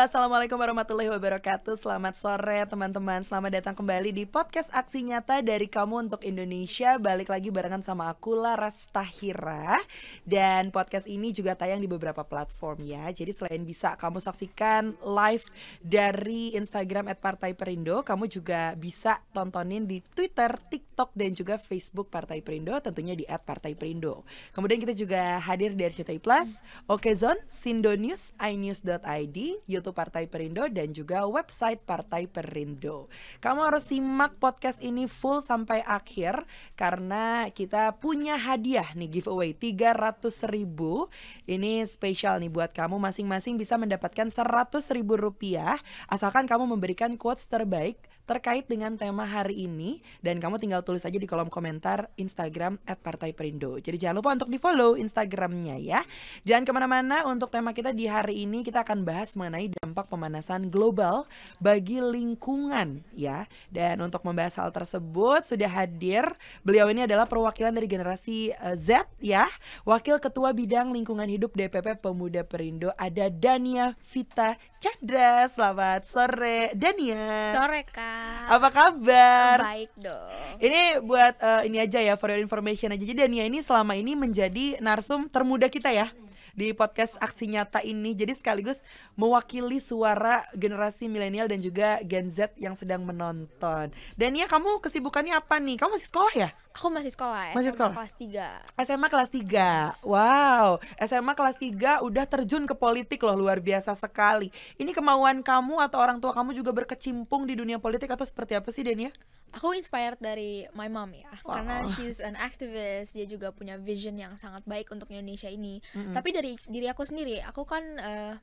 assalamualaikum warahmatullahi wabarakatuh. Selamat sore teman-teman. Selamat datang kembali di podcast Aksi Nyata dari Kamu untuk Indonesia. Balik lagi barengan sama aku Laras Tahira. Dan podcast ini juga tayang di beberapa platform ya. Jadi selain bisa kamu saksikan live dari Instagram @partaiPerindo, kamu juga bisa tontonin di Twitter, TikTok dan juga Facebook Partai Perindo, tentunya di @partaiPerindo. Kemudian kita juga hadir di RCTI Plus, Okezone, Sindonews, iNews.id, YouTube Partai Perindo dan juga website Partai Perindo. Kamu harus simak podcast ini full sampai akhir karena kita punya hadiah nih, giveaway 300.000. Ini spesial nih buat kamu, masing-masing bisa mendapatkan 100.000 rupiah asalkan kamu memberikan quotes terbaik terkait dengan tema hari ini, dan kamu tinggal tulis aja di kolom komentar Instagram @partaiPerindo. Jadi jangan lupa untuk di follow Instagramnya ya. Jangan kemana-mana, untuk tema kita di hari ini kita akan bahas mengenai dampak pemanasan global bagi lingkungan ya. Dan untuk membahas hal tersebut sudah hadir, beliau ini adalah perwakilan dari generasi Z ya, Wakil Ketua Bidang Lingkungan Hidup DPP Pemuda Perindo, ada Dania Vita Chandra. Selamat sore Dania. Sore Kak. Apa kabar? Baik dong. Ini buat ini aja ya, for your information aja. Jadi Dania ini selama ini menjadi narsum termuda kita ya di podcast Aksi Nyata ini. Jadi sekaligus mewakili suara generasi milenial dan juga Gen Z yang sedang menonton. Dania, kamu kesibukannya apa nih? Kamu masih sekolah ya? Aku masih sekolah ya, Masih sekolah? kelas 3. SMA kelas 3. Wow, SMA kelas 3 udah terjun ke politik loh, luar biasa sekali. Ini kemauan kamu atau orang tua kamu juga berkecimpung di dunia politik atau seperti apa sih Dania? Aku inspired dari my mom ya, karena Wow. she's an activist. Dia juga punya vision yang sangat baik untuk Indonesia ini. Tapi dari diri aku sendiri, aku kan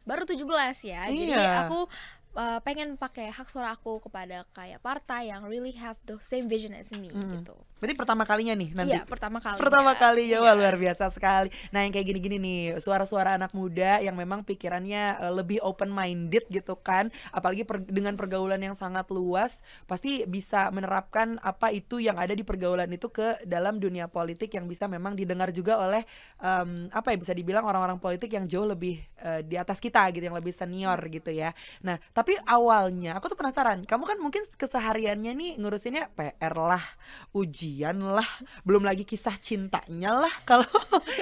baru 17 ya. Jadi Iya. aku pengen pakai hak suara aku kepada kayak partai yang really have the same vision as me gitu. Berarti pertama kalinya nih nanti? Iya, pertama kali. Pertama kali ya, wah Iya. luar biasa sekali. Nah yang kayak gini-gini nih, suara-suara anak muda yang memang pikirannya lebih open minded gitu kan. Apalagi dengan pergaulan yang sangat luas, pasti bisa menerapkan apa itu yang ada di pergaulan itu ke dalam dunia politik yang bisa memang didengar juga oleh apa ya, bisa dibilang orang-orang politik yang jauh lebih di atas kita gitu, yang lebih senior gitu ya. Nah tapi awalnya aku tuh penasaran, kamu kan mungkin kesehariannya nih ngurusinnya PR lah, ujian lah, belum lagi kisah cintanya lah. Kalau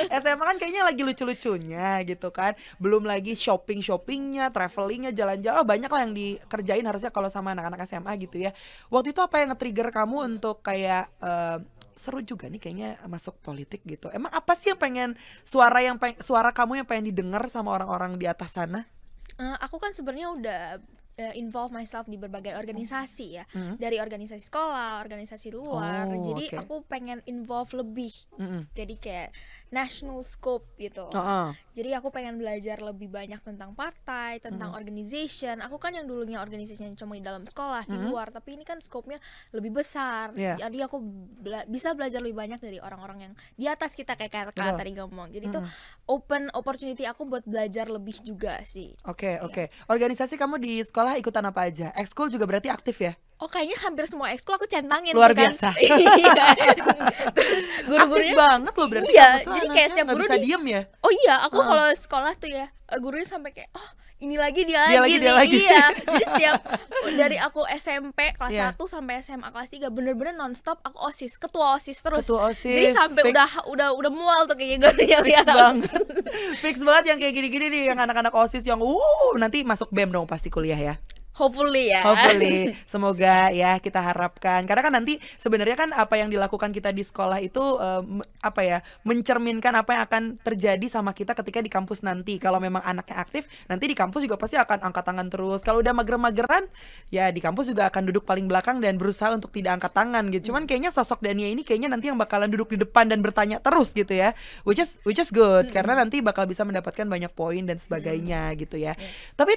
SMA kan kayaknya lagi lucu-lucunya gitu kan, belum lagi shoppingnya, travelingnya, jalan-jalan, banyak lah yang dikerjain harusnya kalau sama anak-anak SMA gitu ya. Waktu itu apa yang nge-trigger kamu untuk kayak seru juga nih kayaknya masuk politik gitu? Emang apa sih yang pengen, suara kamu yang pengen didengar sama orang-orang di atas sana? Aku kan sebenarnya udah involve myself di berbagai organisasi ya, dari organisasi sekolah, organisasi luar. Oh, Jadi oke. aku pengen involve lebih. Jadi kayak national scope gitu. Heeh. Jadi aku pengen belajar lebih banyak tentang partai, tentang organization. Aku kan yang dulunya organization cuma di dalam sekolah, di luar, tapi ini kan scope-nya lebih besar. Iya. Jadi aku bisa belajar lebih banyak dari orang-orang yang di atas kita, kayak Betul. tadi ngomong. Jadi itu open opportunity aku buat belajar lebih juga sih. Oke. Organisasi kamu di sekolah ikutan apa aja? Ekskul juga berarti aktif ya? Oh, kayaknya hampir semua ekskul aku centangin Luar sih kan. biasa. Iya. Terus Aktif guru-gurunya banget loh berarti iya, kamu tuh jadi kayak anaknya, setiap nggak guru bisa diem ya? Oh iya, aku kalau sekolah tuh ya, gurunya sampai kayak, oh ini lagi dia lagi, lagi dia nih. lagi. Iya. Jadi setiap dari aku SMP kelas Iya. 1 sampai SMA kelas 3 bener-bener nonstop aku OSIS, ketua OSIS terus. Ketua OSIS, Jadi sampai fix. udah mual tuh kayaknya gurunya Fix lihat aku. banget. Fix banget yang kayak gini-gini nih, yang anak-anak OSIS yang nanti masuk BEM dong pasti kuliah ya. Hopefully ya. Hopefully, semoga ya, kita harapkan. Karena kan nanti sebenarnya kan apa yang dilakukan kita di sekolah itu apa ya, mencerminkan apa yang akan terjadi sama kita ketika di kampus nanti. Kalau memang anaknya aktif, nanti di kampus juga pasti akan angkat tangan terus. Kalau udah mager-mageran, ya di kampus juga akan duduk paling belakang dan berusaha untuk tidak angkat tangan gitu. Cuman kayaknya sosok Dania ini kayaknya nanti yang bakalan duduk di depan dan bertanya terus gitu ya. Which is good, karena nanti bakal bisa mendapatkan banyak poin dan sebagainya gitu ya. Tapi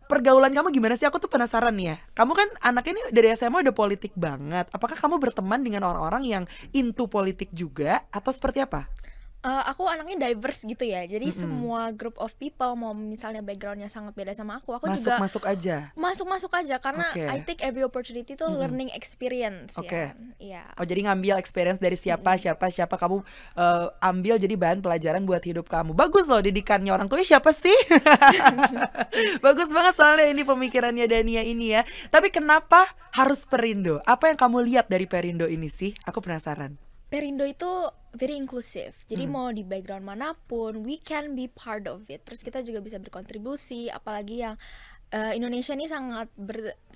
pergaulan kamu gimana sih? Aku tuh penasaran nih ya. Kamu kan anaknya ini dari SMA udah politik banget. Apakah kamu berteman dengan orang-orang yang into politik juga atau seperti apa? Aku anaknya diverse gitu ya, jadi Mm-mm. semua group of people mau misalnya backgroundnya sangat beda sama aku juga Masuk-masuk aja. masuk-masuk aja karena I Oke. take every opportunity to Mm-mm. learning experience Oke. ya. Iya. Oh, jadi ngambil experience dari siapa, Mm-mm. siapa kamu ambil jadi bahan pelajaran buat hidup kamu. Bagus loh didikannya orang tuanya siapa sih? Bagus banget soalnya ini pemikirannya Dania ini ya. Tapi kenapa harus Perindo? Apa yang kamu lihat dari Perindo ini sih? Aku penasaran. Perindo itu very inclusive. Jadi mau di background manapun, we can be part of it. Terus kita juga bisa berkontribusi, apalagi yang Indonesia ini sangat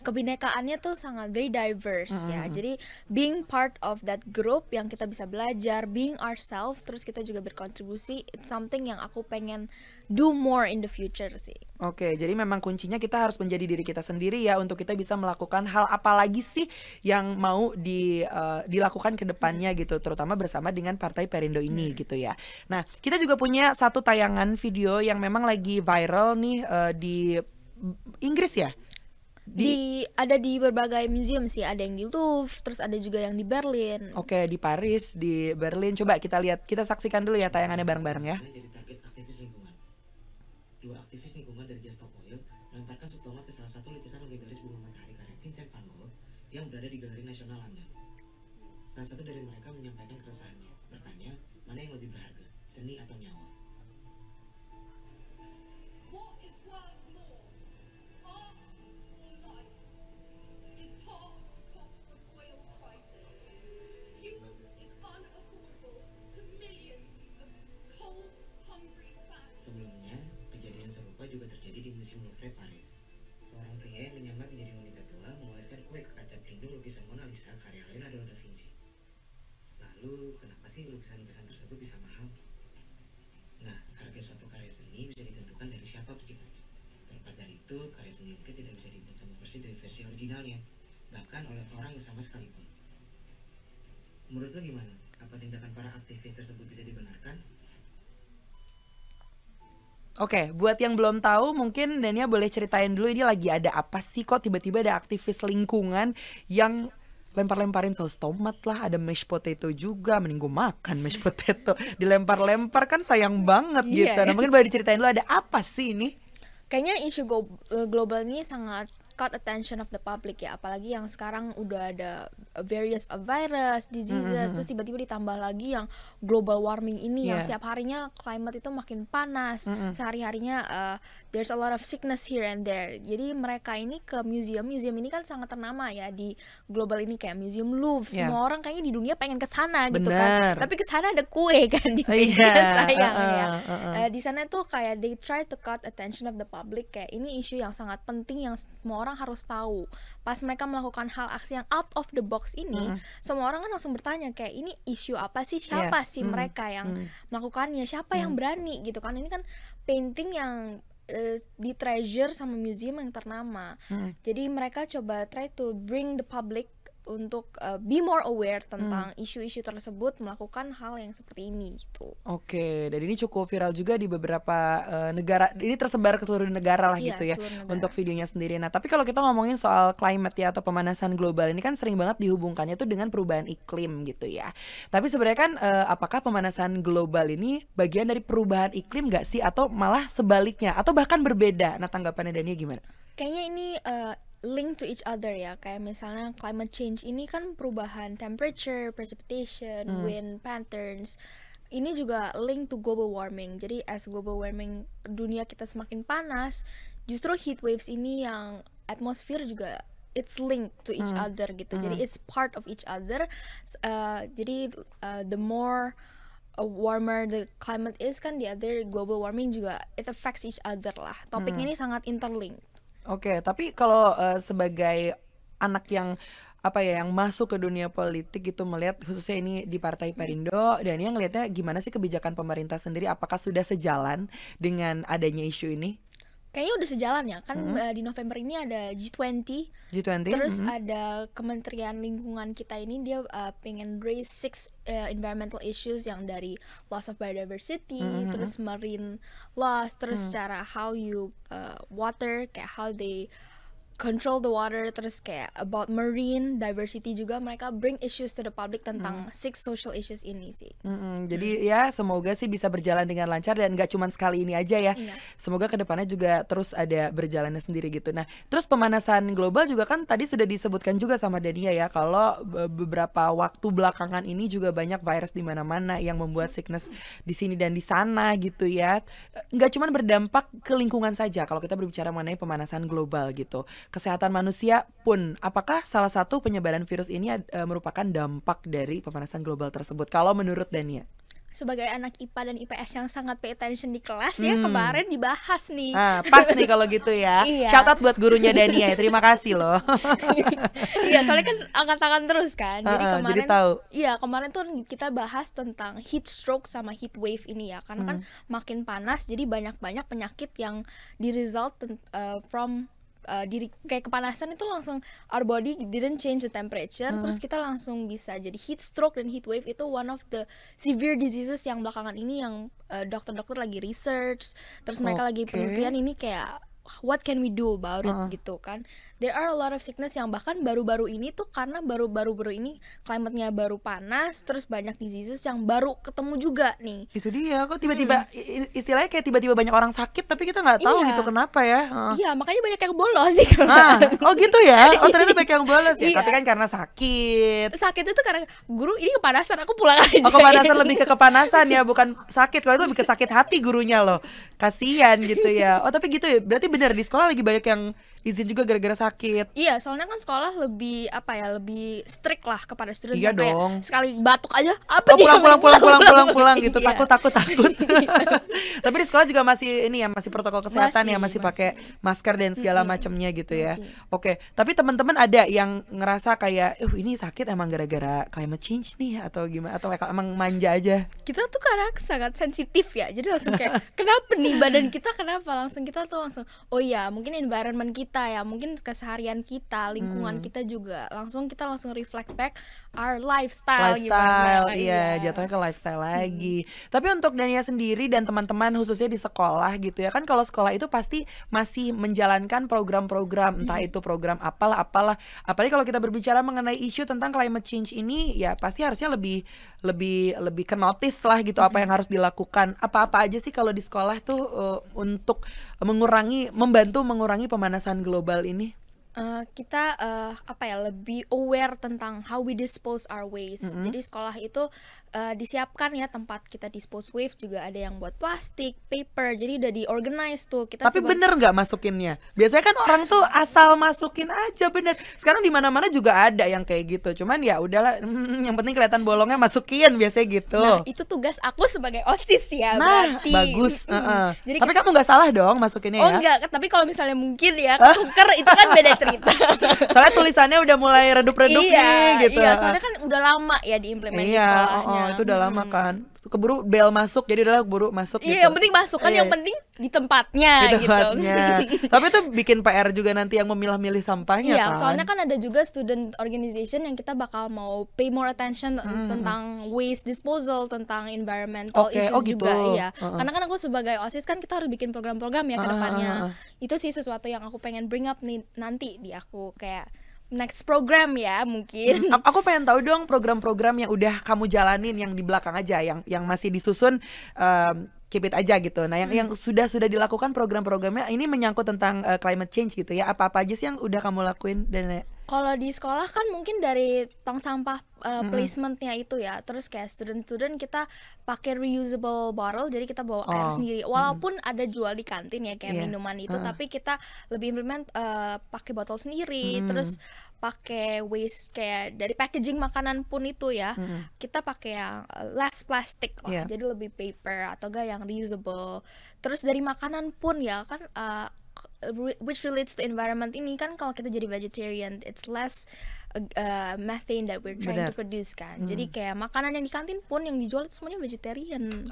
kebinekaannya tuh sangat very diverse ya. Jadi being part of that group yang kita bisa belajar, being ourselves, terus kita juga berkontribusi, it's something yang aku pengen do more in the future sih. Oke, jadi memang kuncinya kita harus menjadi diri kita sendiri ya untuk kita bisa melakukan hal apa lagi sih yang mau dilakukan ke depannya gitu, terutama bersama dengan Partai Perindo ini gitu ya. Nah, kita juga punya satu tayangan video yang memang lagi viral nih di Inggris ya. Ada di berbagai museum sih, ada yang di Louvre, terus ada juga yang di Berlin. Oke, di Paris, di Berlin. Coba kita lihat, kita saksikan dulu ya tayangannya bareng-bareng ya. Jadi target aktivis lingkungan. Dua aktivis lingkungan dari Just Stop Oil melemparkan subtomat ke salah satu lukisan legendaris bunga matahari karya Vincent van Gogh yang berada di Galeri Nasional London. Salah satu dari mereka menyampaikan keresahannya, bertanya mana yang lebih berharga, seni atau nyawa. What is worth more, art or life, is part of the cost of oil crisis. Fuel is unaffordable to millions of coal-hungry families. Sebelumnya, kejadian serupa juga terjadi di Museum Louvre, Paris. Seorang pria yang menyamar menjadi wanita tua mengoleskan kue ke kaca pelindung lukisan Mona Lisa karya Leonardo da Vinci. Lalu, kenapa sih lukisan-lukisan tersebut bisa mahal? Nah, harga suatu karya seni bisa ditentukan dari siapa penciptanya. Terlepas dari itu, karya seni lukis tidak bisa dibuat sama versi dari versi originalnya, bahkan oleh orang yang sama sekalipun. Menurut lo gimana? Apa tindakan para aktivis tersebut bisa dibenarkan? Oke, buat yang belum tahu mungkin Dania boleh ceritain dulu ini lagi ada apa sih kok tiba-tiba ada aktivis lingkungan yang lempar-lemparin saus tomat lah, ada mashed potato juga, mending gue makan mashed potato, dilempar-lempar kan sayang banget Iya, gitu. Nah ya. mungkin boleh diceritain dulu ada apa sih ini? Kayaknya isu global ini sangat caught attention of the public ya, apalagi yang sekarang udah ada various virus, diseases, terus tiba-tiba ditambah lagi yang global warming ini yang Yeah. setiap harinya climate itu makin panas, sehari-harinya there's a lot of sickness here and there. Jadi mereka ini ke museum ini kan sangat ternama ya di global ini, kayak Museum Louvre. Yeah. Semua orang kayaknya di dunia pengen ke sana gitu Bener. kan. Tapi ke sana ada kue kan di Iya, meja sayang ya. Di sana tuh kayak they try to cut attention of the public, kayak ini isu yang sangat penting yang semua orang harus tahu. Pas mereka melakukan hal aksi yang out of the box ini, semua orang kan langsung bertanya kayak ini isu apa sih, siapa Yeah. sih mereka yang melakukannya, siapa yang berani gitu kan. Ini kan painting yang di treasure sama museum yang ternama. Jadi mereka coba try to bring the public untuk be more aware tentang isu-isu tersebut, melakukan hal yang seperti ini gitu. Oke, dan ini cukup viral juga di beberapa negara. Ini tersebar ke seluruh negara lah Iya, gitu ya seluruh negara. untuk videonya sendiri. Nah, tapi kalau kita ngomongin soal climate ya atau pemanasan global ini kan sering banget dihubungkannya tuh dengan perubahan iklim gitu ya. Tapi sebenarnya kan apakah pemanasan global ini bagian dari perubahan iklim nggak sih atau malah sebaliknya atau bahkan berbeda? Nah, tanggapannya Dania gimana? Kayaknya ini link to each other ya, kayak misalnya climate change ini kan perubahan temperature, precipitation, wind patterns. Ini juga link to global warming. Jadi as global warming dunia kita semakin panas, justru heat waves ini yang atmosfer juga it's linked to each other gitu. Jadi it's part of each other. Jadi the more warmer the climate is kan, the other global warming juga it affects each other lah. Topiknya ini sangat interlinked. Oke, tapi kalau sebagai anak yang apa ya yang masuk ke dunia politik gitu melihat khususnya ini di Partai Perindo, dan yang ngelihatnya gimana sih kebijakan pemerintah sendiri, apakah sudah sejalan dengan adanya isu ini? Kayaknya udah sejalan ya kan. Di November ini ada G20, G20? terus ada Kementerian Lingkungan kita ini dia pengen raise 6 environmental issues yang dari loss of biodiversity, terus marine loss, terus cara how you water, kayak how they control the water, terus kayak about marine diversity juga mereka bring issues to the public tentang 6 social issues ini sih. Jadi ya semoga sih bisa berjalan dengan lancar dan nggak cuma sekali ini aja ya. Iya. Semoga kedepannya juga terus ada berjalannya sendiri gitu. Nah, terus pemanasan global juga kan tadi sudah disebutkan juga sama Dania ya, kalau beberapa waktu belakangan ini juga banyak virus di mana-mana yang membuat sickness di sini dan di sana gitu ya. Nggak cuma berdampak ke lingkungan saja kalau kita berbicara mengenai pemanasan global gitu. Kesehatan manusia pun, apakah salah satu penyebaran virus ini merupakan dampak dari pemanasan global tersebut kalau menurut Dania? Sebagai anak IPA dan IPS yang sangat pay attention di kelas ya, kemarin dibahas nih. Pas nih kalau gitu ya. Iya. Shout out buat gurunya Dania ya, terima kasih loh. Iya, soalnya kan angkat-angkat terus kan. Jadi kemarin jadi tahu. Iya, kemarin tuh kita bahas tentang heat stroke sama heat wave ini ya. Karena kan makin panas jadi banyak-banyak penyakit yang di result from diri kayak kepanasan itu langsung our body didn't change the temperature, terus kita langsung bisa jadi heat stroke. Dan heat wave itu one of the severe diseases yang belakangan ini yang dokter-dokter lagi research, terus mereka lagi penelitian ini kayak what can we do about it gitu kan. There are a lot of sickness yang bahkan baru-baru ini tuh karena baru-baru ini climate-nya baru panas, terus banyak diseases yang baru ketemu juga nih. Itu dia, kok tiba-tiba istilahnya kayak tiba-tiba banyak orang sakit tapi kita nggak tahu Iya. gitu kenapa ya. Iya, makanya banyak yang bolos sih Oh gitu ya, ternyata banyak yang bolos ya. Iya. Tapi kan karena sakit. Sakit itu karena guru ini kepanasan, aku pulang aja. Oh, kepanasan lebih ke kepanasan ya, bukan sakit. Kalau itu lebih ke sakit hati gurunya loh. Kasian gitu ya. Oh tapi gitu ya, berarti benar di sekolah lagi banyak yang izin juga gara-gara sakit. Iya, soalnya kan sekolah lebih lebih strict lah kepada student. Iya Kayak dong. sekali batuk aja apa dia pulang gitu. Iya. Takut. Tapi di sekolah juga masih ini ya, masih protokol kesehatan ya, masih pakai masker dan segala macamnya gitu ya. Oke, tapi teman-teman ada yang ngerasa kayak ini sakit emang gara-gara climate change nih atau gimana, atau emang manja aja? Kita tuh karena sangat sensitif ya, jadi langsung kayak kenapa nih badan kita kenapa, langsung kita tuh langsung oh iya mungkin environment kita ya, mungkin keseharian kita, lingkungan kita juga kita langsung reflect back our lifestyle gimana. Iya, jatuhnya ke lifestyle lagi. Tapi untuk Dania sendiri dan teman-teman khususnya di sekolah gitu ya, kan kalau sekolah itu pasti masih menjalankan program-program, entah itu program apalah. Apalagi kalau kita berbicara mengenai isu tentang climate change ini, ya pasti harusnya lebih ke notice lah gitu apa yang harus dilakukan. Apa-apa aja sih kalau di sekolah tuh untuk membantu mengurangi pemanasan global ini? Kita lebih aware tentang how we dispose our waste. Jadi sekolah itu disiapkan ya tempat kita dispose waste, juga ada yang buat plastik, paper, jadi udah di-organize tuh kita. Tapi bener nggak masukinnya? Biasanya kan orang tuh asal masukin aja, bener. Sekarang di mana-mana juga ada yang kayak gitu. Cuman ya udahlah, yang penting kelihatan bolongnya, masukin biasanya gitu. Nah, itu tugas aku sebagai OSIS ya, nah, berarti. bagus. Jadi tapi kamu nggak salah dong masukinnya ya? enggak, tapi kalau misalnya mungkin ya ketuker itu kan beda cerita. Soalnya tulisannya udah mulai redup-redup nih gitu. Iya, soalnya kan udah lama ya diimplementasi sekolahnya. Itu udah lama kan. Keburu bel masuk, jadi udah keburu masuk gitu. Iya, yang penting masuk kan, yang penting di tempatnya gitu. Tapi itu bikin PR juga nanti yang memilah-milih sampahnya kan. Iya, soalnya kan ada juga student organization yang kita bakal mau pay more attention tentang waste disposal, tentang environmental issues juga. Iya. Karena kan aku sebagai OSIS kan kita harus bikin program-program ya ke depannya. Itu sih sesuatu yang aku pengen bring up nih nanti di aku kayak next program ya mungkin. Aku pengen tahu dong program-program yang udah kamu jalanin yang di belakang aja, yang masih disusun, keep it aja gitu. Nah, yang sudah dilakukan program-programnya ini menyangkut tentang climate change gitu ya. Apa-apa aja sih yang udah kamu lakuin dan kalau di sekolah kan mungkin dari tong sampah placementnya itu ya, terus kayak student kita pakai reusable bottle, jadi kita bawa air sendiri. Walaupun ada jual di kantin ya kayak minuman itu, tapi kita lebih implement pakai botol sendiri, terus pakai waste kayak dari packaging makanan pun itu ya, kita pakai yang less plastic lah, jadi lebih paper atau enggak yang reusable. Terus dari makanan pun ya kan which relates to environment ini kan, kalau kita jadi vegetarian it's less methane that we're trying to produce kan. Jadi kayak makanan yang di kantin pun yang dijual itu semuanya vegetarian.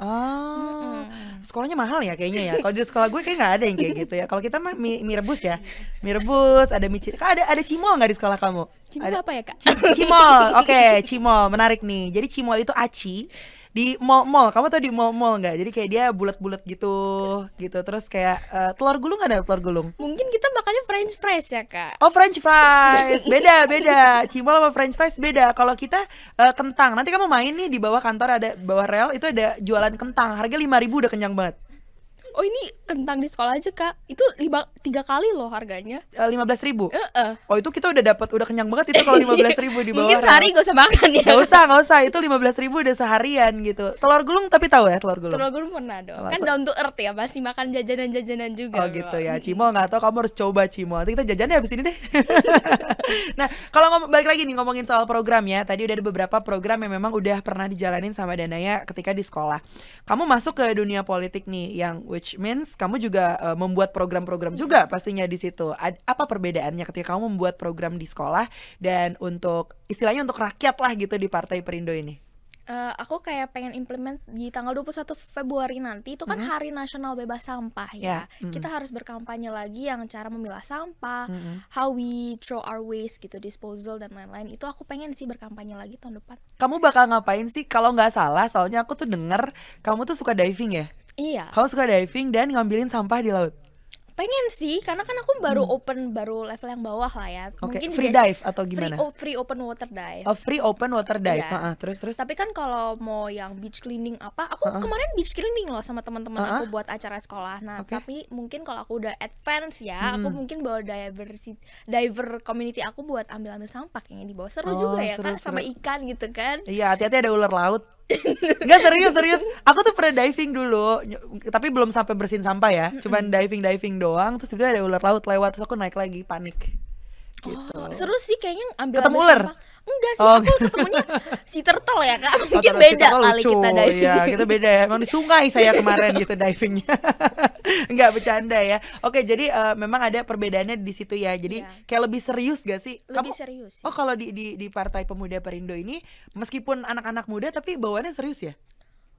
Sekolahnya mahal ya kayaknya ya. Kalau di sekolah gue kayak nggak ada yang kayak gitu ya. Kalau kita mah mie rebus ya, mie rebus, ada mie ada cimol nggak di sekolah kamu? Cimol apa ya kak? Cimol, oke, cimol menarik nih. Jadi cimol itu aci. di mall-mall. Kamu tau di mall-mall nggak? Jadi kayak dia bulat-bulat gitu, terus kayak telur gulung, ada telur gulung. Mungkin kita makannya French fries ya kak. Oh, French fries, beda. Cimol sama French fries beda. Kalau kita kentang, nanti kamu main nih di bawah kantor, ada bawah rel itu ada jualan kentang, harga 5.000 udah kenyang banget. Oh ini kentang di sekolah aja kak, itu 3 kali loh harganya. 15.000. Oh itu kita udah kenyang banget itu kalau 15.000 di bawah. Mungkin rel. sehari gak usah makan ya. Gak usah, itu 15.000 udah seharian gitu. Telur gulung tapi tahu ya telur gulung? Telur gulung pernah dong. Kan Masa- down to earth ya, masih makan jajanan-jajanan juga. Oh gitu bro. ya, Cimol nggak tahu, kamu harus coba Cimol. Nanti kita jajannya habis ini deh. Nah, kalau balik lagi nih ngomongin soal program ya. Tadi udah ada beberapa program yang memang udah pernah dijalanin sama Danaya ketika di sekolah. Kamu masuk ke dunia politik nih, yang which means kamu juga membuat program-program juga pastinya di situ. Apa perbedaannya ketika kamu membuat program di sekolah dan untuk istilahnya untuk rakyat lah gitu di Partai Perindo ini? Aku kayak pengen implement di tanggal 21 Februari nanti. Itu kan Hari Nasional Bebas Sampah ya. Kita harus berkampanye lagi yang cara memilah sampah, how we throw our waste gitu, disposal dan lain-lain. Itu aku pengen sih berkampanye lagi tahun depan. Kamu bakal ngapain sih? Kalau nggak salah, soalnya aku tuh denger kamu tuh suka diving ya? Iya, Kamu suka diving dan ngambilin sampah di laut. pengen sih, karena kan aku baru baru level yang bawah lah ya. Oke, Mungkin free biasa- dive atau gimana? Free open water dive. Oh, free open water dive. Iya. Terus. Tapi kan kalau mau yang beach cleaning apa, aku kemarin beach cleaning loh sama teman-teman aku buat acara sekolah. Nah, Oke. tapi mungkin kalau aku udah advance ya, aku mungkin bawa diver community aku buat ambil sampah kayaknya di bawah. Seru juga ya seru, Kak, sama seru. ikan gitu kan. Iya, hati-hati ada ular laut. Enggak, serius. Aku tuh pernah diving dulu, tapi belum sampai bersihin sampah ya. Cuman diving doang, terus tiba-tiba ada ular laut lewat, terus aku naik lagi, panik. Gitu. Oh, seru sih kayaknya ambil Ketemu ular? sampah. Enggak sih, Oh. aku ketemunya si turtle ya Kak. Oh, Mungkin terus beda kita kali lucu. kita diving. Iya, kita beda ya. Emang di sungai saya kemarin gitu divingnya. Enggak, bercanda ya. Oke, jadi memang ada perbedaannya di situ ya. Jadi Iya. kayak lebih serius gak sih? Lebih serius. Oh, kalau di Partai Pemuda Perindo ini meskipun anak-anak muda tapi bawaannya serius ya?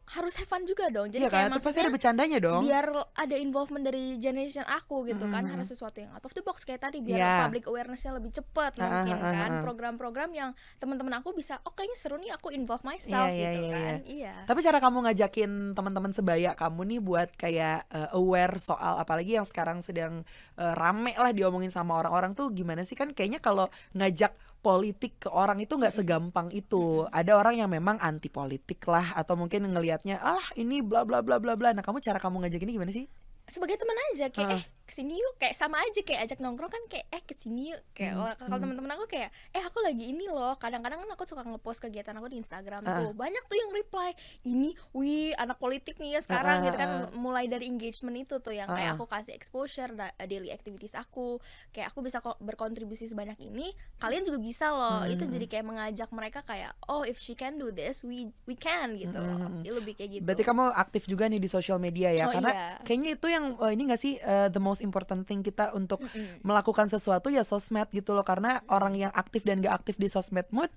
Harus have fun juga dong. Jadi Iya kayak kan? Terus pasti ada maksudnya bercandanya dong. biar ada involvement dari generation aku gitu kan, harus sesuatu yang out of the box kayak tadi, biar Iya. public awareness-nya lebih cepat mungkin kan, program-program yang teman-teman aku bisa, oh kayaknya seru nih aku involve myself gitu kan. Iya. Tapi cara kamu ngajakin teman-teman sebaya kamu nih buat kayak aware soal apalagi yang sekarang sedang rame lah diomongin sama orang-orang tuh gimana sih? Kan kayaknya kalau ngajak politik ke orang itu nggak segampang itu. Ada orang yang memang anti politik lah atau mungkin ngelihatnya alah ini bla bla bla bla bla. Nah, cara kamu ngajakinnya gimana sih? Sebagai teman aja kayak kesini yuk, kayak sama aja kayak ajak nongkrong kan, kayak kesini yuk, kayak kalau teman-teman aku kayak aku lagi ini loh. Kadang-kadang kan aku suka ngepost kegiatan aku di Instagram tuh, banyak tuh yang reply ini, wih anak politik nih ya sekarang gitu kan. Mulai dari engagement itu tuh yang kayak aku kasih exposure daily activities aku, kayak aku bisa berkontribusi sebanyak ini, kalian juga bisa loh. Itu jadi kayak mengajak mereka kayak, oh if she can do this, we can gitu loh. Lebih kayak gitu. Berarti kamu aktif juga nih di sosial media ya? Oh, Karena iya. kayaknya itu yang ini nggak sih the most important thing kita untuk melakukan sesuatu ya sosmed gitu loh. Karena orang yang aktif dan gak aktif di sosmed mood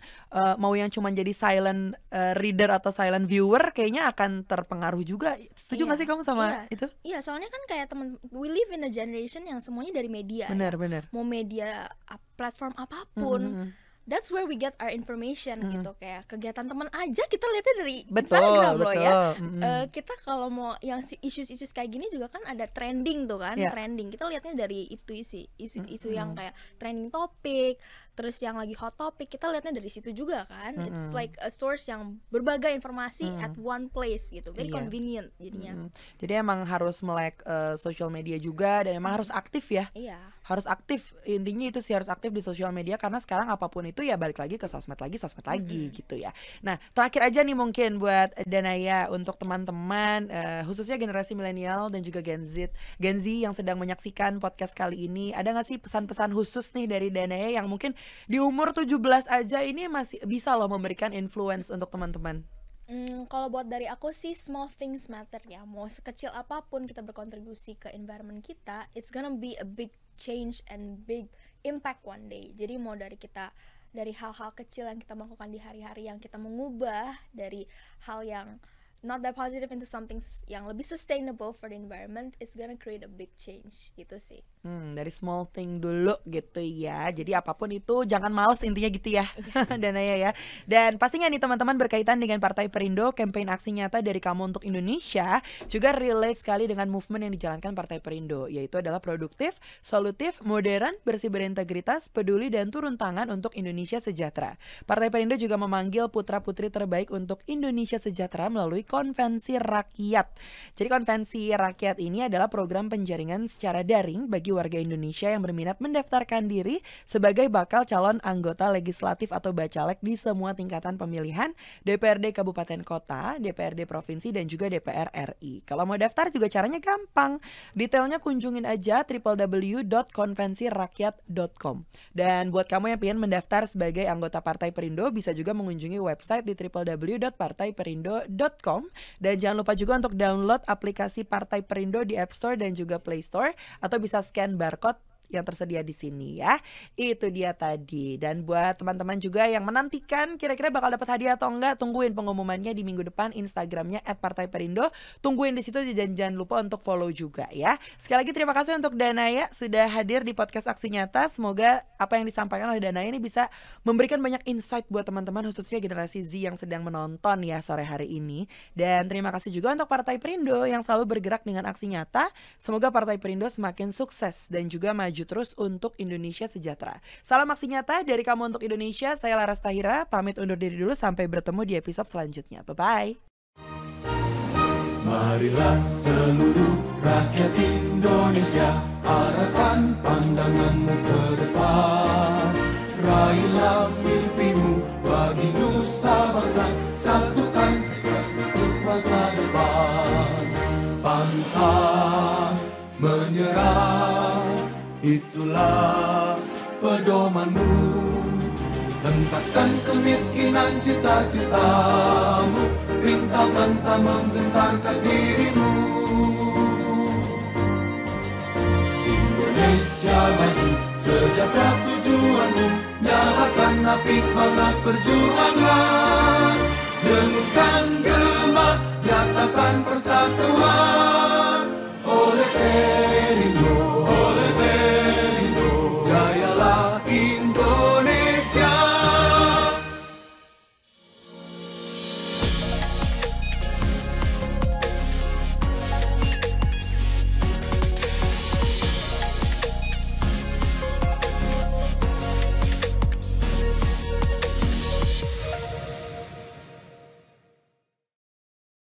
mau yang cuma jadi silent reader atau silent viewer kayaknya akan terpengaruh juga. Setuju nggak sih kamu sama itu? Iya, soalnya kan kayak we live in a generation yang semuanya dari media. Benar. Mau media platform apapun, that's where we get our information gitu. Kayak kegiatan teman aja kita lihatnya dari Instagram loh ya. Kita kalau mau yang isu-isu kayak gini juga kan ada trending tuh kan, trending. Kita lihatnya dari itu isu yang kayak trending topik, terus yang lagi hot topic, kita lihatnya dari situ juga kan. It's like a source yang berbagai informasi at one place gitu. Very convenient jadinya. Jadi emang harus melek social media juga dan emang harus aktif ya. Iya. Harus aktif, intinya itu sih, harus aktif di sosial media karena sekarang apapun itu ya balik lagi ke sosmed lagi gitu ya. Nah, terakhir aja nih mungkin buat Danaya untuk teman-teman khususnya generasi milenial dan juga Gen Z yang sedang menyaksikan podcast kali ini, ada gak sih pesan-pesan khusus nih dari Danaya yang mungkin di umur 17 aja ini masih bisa loh memberikan influence untuk teman-teman? Kalau buat dari aku sih, small things matter ya. Mau sekecil apapun kita berkontribusi ke environment kita, it's gonna be a big change and big impact one day. Jadi mau dari hal-hal kecil yang kita melakukan di hari-hari, yang kita mengubah dari hal yang not that positive into something yang lebih sustainable for the environment, it's gonna create a big change gitu sih. Dari small thing dulu gitu ya. Jadi apapun itu jangan males intinya gitu ya. Danaya ya. Dan pastinya nih teman-teman berkaitan dengan Partai Perindo, campaign aksi nyata dari Kamu untuk Indonesia juga relate sekali dengan movement yang dijalankan Partai Perindo, yaitu adalah produktif, solutif, modern, bersih berintegritas, peduli dan turun tangan untuk Indonesia sejahtera. Partai Perindo juga memanggil putra-putri terbaik untuk Indonesia sejahtera melalui Konvensi Rakyat. Jadi Konvensi Rakyat ini adalah program penjaringan secara daring bagi warga Indonesia yang berminat mendaftarkan diri sebagai bakal calon anggota legislatif atau bacalek di semua tingkatan pemilihan DPRD Kabupaten Kota, DPRD Provinsi dan juga DPR RI. Kalau mau daftar juga caranya gampang. Detailnya kunjungin aja www.konvensirakyat.com. Dan buat kamu yang pengen mendaftar sebagai anggota Partai Perindo bisa juga mengunjungi website di www.partaiperindo.com. Dan jangan lupa juga untuk download aplikasi Partai Perindo di App Store dan juga Play Store, atau bisa scan barcode yang tersedia di sini ya. Itu dia tadi. Dan buat teman-teman juga yang menantikan kira-kira bakal dapat hadiah atau enggak, tungguin pengumumannya di minggu depan Instagramnya @partaiperindo. Tungguin di situ dan jangan lupa untuk follow juga ya. Sekali lagi terima kasih untuk Danaya sudah hadir di podcast Aksi Nyata. Semoga apa yang disampaikan oleh Danaya ini bisa memberikan banyak insight buat teman-teman, khususnya generasi Z yang sedang menonton ya sore hari ini. Dan terima kasih juga untuk Partai Perindo yang selalu bergerak dengan aksi nyata. Semoga Partai Perindo semakin sukses dan juga maju terus untuk Indonesia sejahtera. Salam aksi nyata dari Kamu untuk Indonesia. Saya Laras Tahira, pamit undur diri dulu, sampai bertemu di episode selanjutnya. Bye-bye. Marilah seluruh rakyat Indonesia, arahkan pandanganmu ke depan. Raihlah mimpimu bagi nusa bangsa, satukan tekad untuk masa depan. Pantang menyerah, itulah pedomanmu. Hentaskan kemiskinan cita-citamu, rintangan tak menggentarkan dirimu. Indonesia maju, sejahtera tujuanmu, nyalakan api semangat perjuangan. Dengunkan gema, nyatakan persatuan.